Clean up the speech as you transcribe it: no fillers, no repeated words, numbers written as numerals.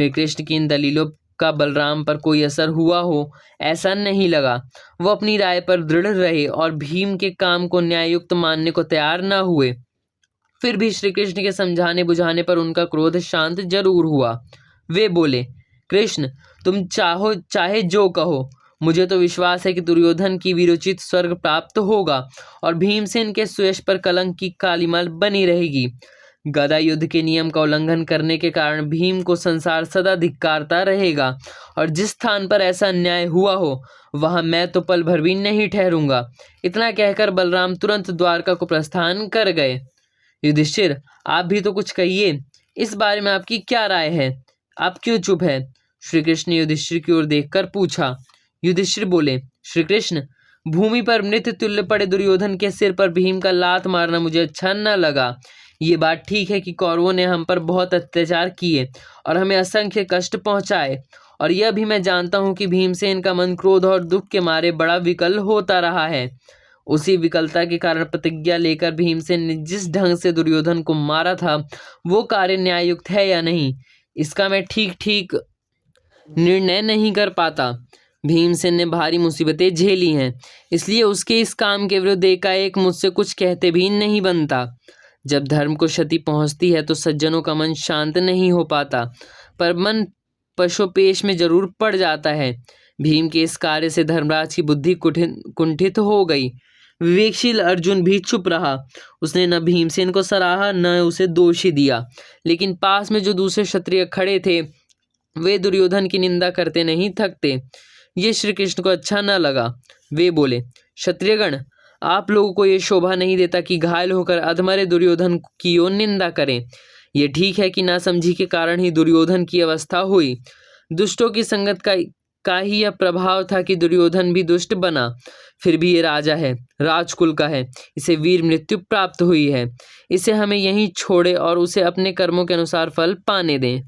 श्री कृष्ण की इन दलीलों का बलराम पर कोई असर हुआ हो ऐसा नहीं लगा। वो अपनी राय पर दृढ़ रहे और भीम के काम को न्याययुक्त मानने को तैयार न हुए। फिर भी श्री कृष्ण के समझाने बुझाने पर उनका क्रोध शांत जरूर हुआ। वे बोले, कृष्ण, तुम चाहे जो कहो, मुझे तो विश्वास है कि दुर्योधन की वीरोचित स्वर्ग प्राप्त होगा और भीमसेन के सुयश पर कलंक की कालीमल बनी रहेगी। गदा युद्ध के नियम का उल्लंघन करने के कारण भीम को संसार सदा धिक्कारता रहेगा और जिस स्थान पर ऐसा अन्याय हुआ हो वहां मैं तो पल भर भी नहीं ठहरूंगा। इतना कहकर बलराम तुरंत द्वारका को प्रस्थान कर गए। युधिष्ठिर, आप भी तो कुछ कहिए, इस बारे में आपकी क्या राय है? आप क्यों चुप है? श्री कृष्ण ने युधिष्ठिर की ओर देखकर पूछा। युधिष्ठिर बोले, श्री कृष्ण, भूमि पर मृत तुल्य पड़े दुर्योधन के सिर पर भीम का लात मारना मुझे अच्छा न लगा। ये बात ठीक है कि कौरवों ने हम पर बहुत अत्याचार किए और हमें असंख्य कष्ट पहुंचाए, और यह भी मैं जानता हूं कि भीमसेन का मन क्रोध और दुख के मारे बड़ा विकल होता रहा है। उसी विकलता के कारण प्रतिज्ञा लेकर भीमसेन ने जिस ढंग से दुर्योधन को मारा था वो कार्य न्याययुक्त है या नहीं, इसका मैं ठीक ठीक निर्णय नहीं कर पाता। भीमसेन ने भारी मुसीबतें झेली हैं, इसलिए उसके इस काम के विरुद्ध एकाएक मुझसे कुछ कहते भी नहीं बनता। जब धर्म को क्षति पहुंचती है तो सज्जनों का मन शांत नहीं हो पाता, पर मन पशुपेश में जरूर पड़ जाता है। भीम के इस कार्य से धर्मराज की बुद्धि कुंठित हो गई। विवेकशील अर्जुन भी चुप रहा। उसने न भीमसेन को सराहा न उसे दोषी दिया, लेकिन पास में जो दूसरे क्षत्रिय खड़े थे वे दुर्योधन की निंदा करते नहीं थकते। ये श्री कृष्ण को अच्छा न लगा। वे बोले, क्षत्रियगण, आप लोगों को ये शोभा नहीं देता कि घायल होकर अधमरे दुर्योधन की ओर निंदा करें। ये ठीक है कि नासमझी के कारण ही दुर्योधन की अवस्था हुई। दुष्टों की संगत का ही यह प्रभाव था कि दुर्योधन भी दुष्ट बना। फिर भी ये राजा है, राजकुल का है, इसे वीर मृत्यु प्राप्त हुई है। इसे हमें यहीं छोड़े और उसे अपने कर्मों के अनुसार फल पाने दें।